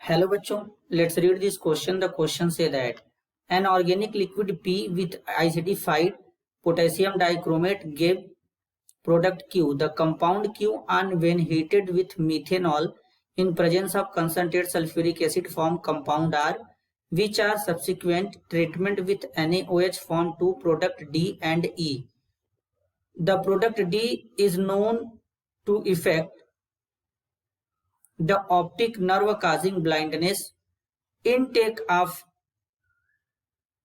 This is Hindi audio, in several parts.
Hello बच्चों, let's read this question. The question say that an organic liquid P with acidified potassium dichromate gave product Q. The compound Q on when heated with methanol in presence of concentrated sulfuric acid form compound R, which are subsequent treatment with NaOH form two product D and E. The product D is known to affect the optic nerve causing blindness. Intake of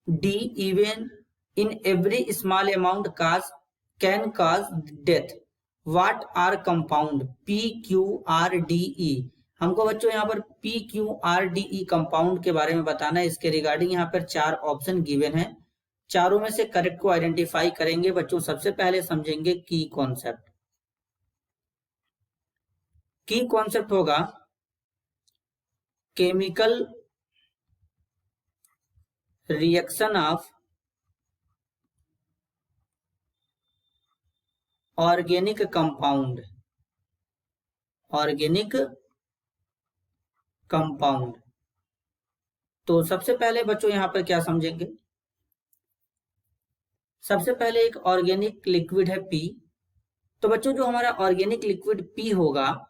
D even in every small amount can cause death. What are compound P, Q, R, D, E? हमको बच्चों यहाँ पर P, Q, R, D, E compound के बारे में बताना है। इसके रिगार्डिंग यहाँ पर चार ऑप्शन गिवन है, चारों में से करेक्ट को आइडेंटिफाई करेंगे। बच्चों सबसे पहले समझेंगे की कॉन्सेप्ट। की कॉन्सेप्ट होगा chemical reaction of organic compound. Organic compound तो सबसे पहले बच्चों यहां पर क्या समझेंगे, सबसे पहले एक ऑर्गेनिक लिक्विड है पी। तो बच्चों जो हमारा ऑर्गेनिक लिक्विड पी होगा,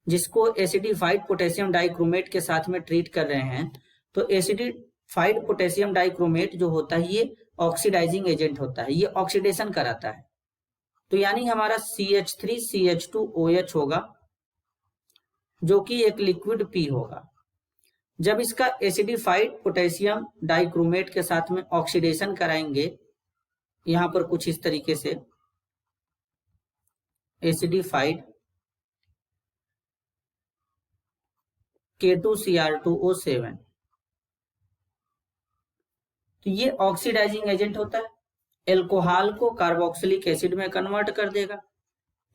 जिसको एसिडिफाइड पोटेशियम डाइक्रोमेट के साथ में ट्रीट कर रहे हैं, तो एसिडिफाइड पोटेशियम डाइक्रोमेट जो होता है ये ऑक्सीडाइजिंग एजेंट होता है, ये ऑक्सीडेशन कराता है। तो यानी हमारा CH3CH2OH होगा, जो कि एक लिक्विड पी होगा। जब इसका एसिडिफाइड पोटेशियम डाइक्रोमेट के साथ में ऑक्सीडेशन कराएंगे, यहां पर कुछ इस तरीके से एसिडिफाइड K2Cr2O7, तो ये ऑक्सीडाइजिंग एजेंट होता है, एल्कोहल को कार्बोक्सिलिक एसिड में कन्वर्ट कर देगा।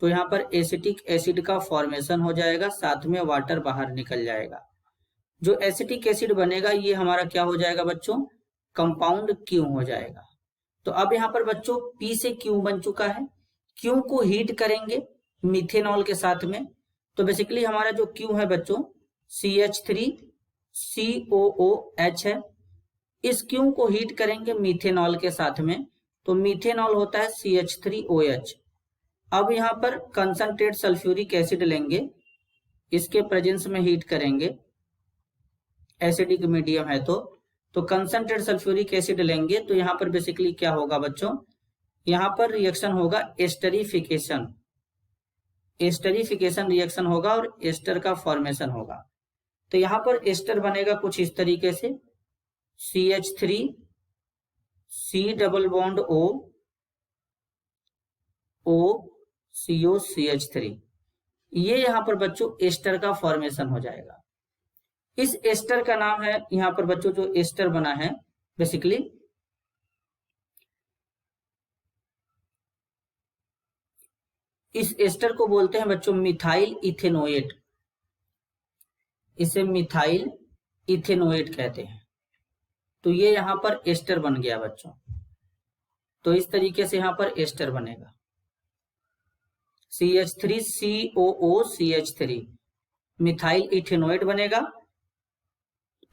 तो यहाँ पर एसिटिक एसिड का फॉर्मेशन हो जाएगा, साथ में वाटर बाहर निकल जाएगा। जो एसिटिक एसिड बनेगा ये हमारा क्या हो जाएगा बच्चों, कंपाउंड क्यू हो जाएगा। तो अब यहाँ पर बच्चों पी से क्यू बन चुका है। क्यू को हीट करेंगे मिथेनॉल के साथ में, तो बेसिकली हमारा जो क्यू है बच्चों CH3COOH है। इस क्यू को हीट करेंगे मिथेनॉल के साथ में, तो मिथेनॉल होता है CH3OH। अब यहाँ पर कंसंट्रेट सल्फ्यूरिक एसिड लेंगे, इसके प्रेजेंस में हीट करेंगे, एसिडिक मीडियम है तो कंसंट्रेट सल्फ्यूरिक एसिड लेंगे। तो यहाँ पर बेसिकली क्या होगा बच्चों, यहाँ पर रिएक्शन होगा एस्टरिफिकेशन। एस्टरिफिकेशन रिएक्शन होगा और एस्टर का फॉर्मेशन होगा। तो यहाँ पर एस्टर बनेगा कुछ इस तरीके से CH3 C double bond O CO CH3, ये यहाँ पर बच्चों एस्टर का फॉर्मेशन हो जाएगा। इस एस्टर का नाम है यहाँ पर बच्चों, जो एस्टर बना है बेसिकली इस एस्टर को बोलते हैं बच्चों मिथाइल इथेनोएट। इसे मिथाइल इथेनोएट कहते हैं। तो ये यहाँ पर एस्टर बन गया बच्चों। तो इस तरीके से यहाँ पर एस्टर बनेगा CH3COOCH3 मिथाइल इथेनोएट बनेगा,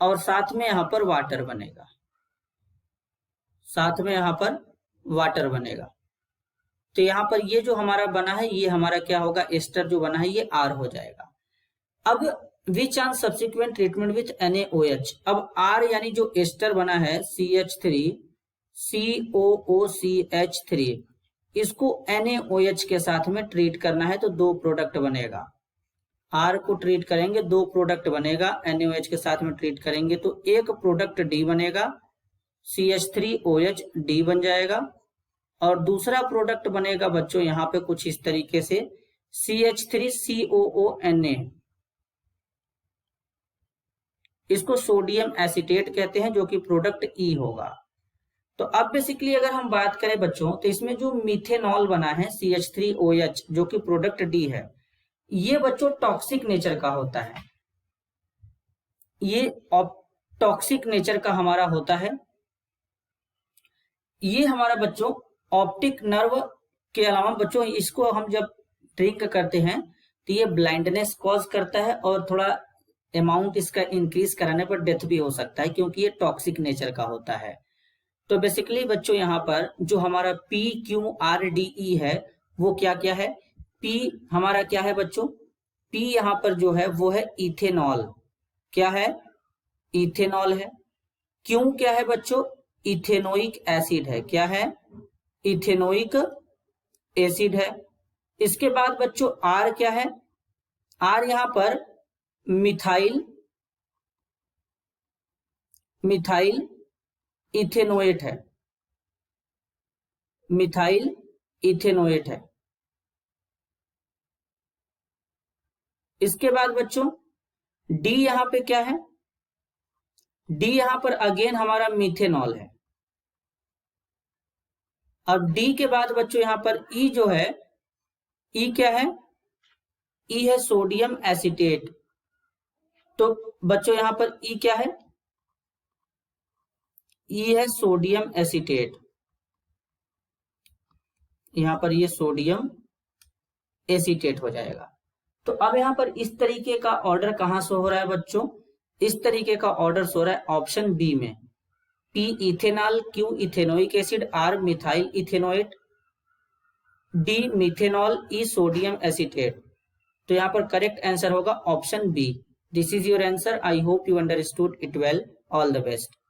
और साथ में यहाँ पर वाटर बनेगा, साथ में यहाँ पर वाटर बनेगा। तो यहाँ पर ये जो हमारा बना है ये हमारा क्या होगा, एस्टर जो बना है ये R हो जाएगा। अब which on subsequent treatment with NaOH। अब R यानी जो एस्टर बना है CH3COOCH3, इसको NaOH के साथ में ट्रीट करना है, तो दो प्रोडक्ट बनेगा। R को ट्रीट करेंगे, दो प्रोडक्ट बनेगा, NaOH के साथ में ट्रीट करेंगे तो एक प्रोडक्ट D बनेगा, CH3OH D बन जाएगा, और दूसरा प्रोडक्ट बनेगा बच्चों यहाँ पे कुछ इस तरीके से CH3COONA, इसको सोडियम एसीटेट कहते हैं, जो कि प्रोडक्ट E होगा। तो अब बेसिकली अगर हम बात करें बच्चों, तो इसमें जो मिथेनॉल बना है CH3OH जो कि प्रोडक्ट D है, ये बच्चों टॉक्सिक नेचर का होता है। ये टॉक्सिक नेचर का हमारा होता है। ये हमारा बच्चों ऑप्टिक नर्व के अलावा बच्चों इसको हम जब ड्रिंक करते हैं तो ये ब्लाइंडनेस कॉज करता है और थोड़ा अमाउंट इसका इंक्रीज कराने पर डेथ भी हो सकता है, क्योंकि ये टॉक्सिक नेचर का होता है। तो बेसिकली बच्चों यहाँ पर जो हमारा PQRDE है वो क्या क्या है? P हमारा क्या है बच्चों? P यहाँ पर जो है वो है इथेनॉल। क्या है? इथेनॉल है। Q क्या है बच्चों? इथेनोइक एसिड है। क्या है? इथेनोइक एसिड है। इसके बाद बच्चों R क्या है? R यहाँ पर मिथाइल इथेनोएट है। मिथाइल इथेनोएट है। इसके बाद बच्चों D यहां पे क्या है? D यहां पर अगेन हमारा मिथेनॉल है। अब D के बाद बच्चों यहां पर E जो है, E क्या है? E है सोडियम एसीटेट। तो बच्चों यहां पर E क्या है? E है सोडियम एसीटेट। यहां पर ये सोडियम एसीटेट हो जाएगा। तो अब यहां पर इस तरीके का ऑर्डर कहां से हो रहा है बच्चों? इस तरीके का ऑर्डर हो रहा है ऑप्शन बी में। P ethanol, Q ethanoic acid, R methyl ethanoate, D methanol, E sodium acetate. तो यहाँ पर करेक्ट आंसर होगा option B. This is your answer. I hope you understood it well. All the best.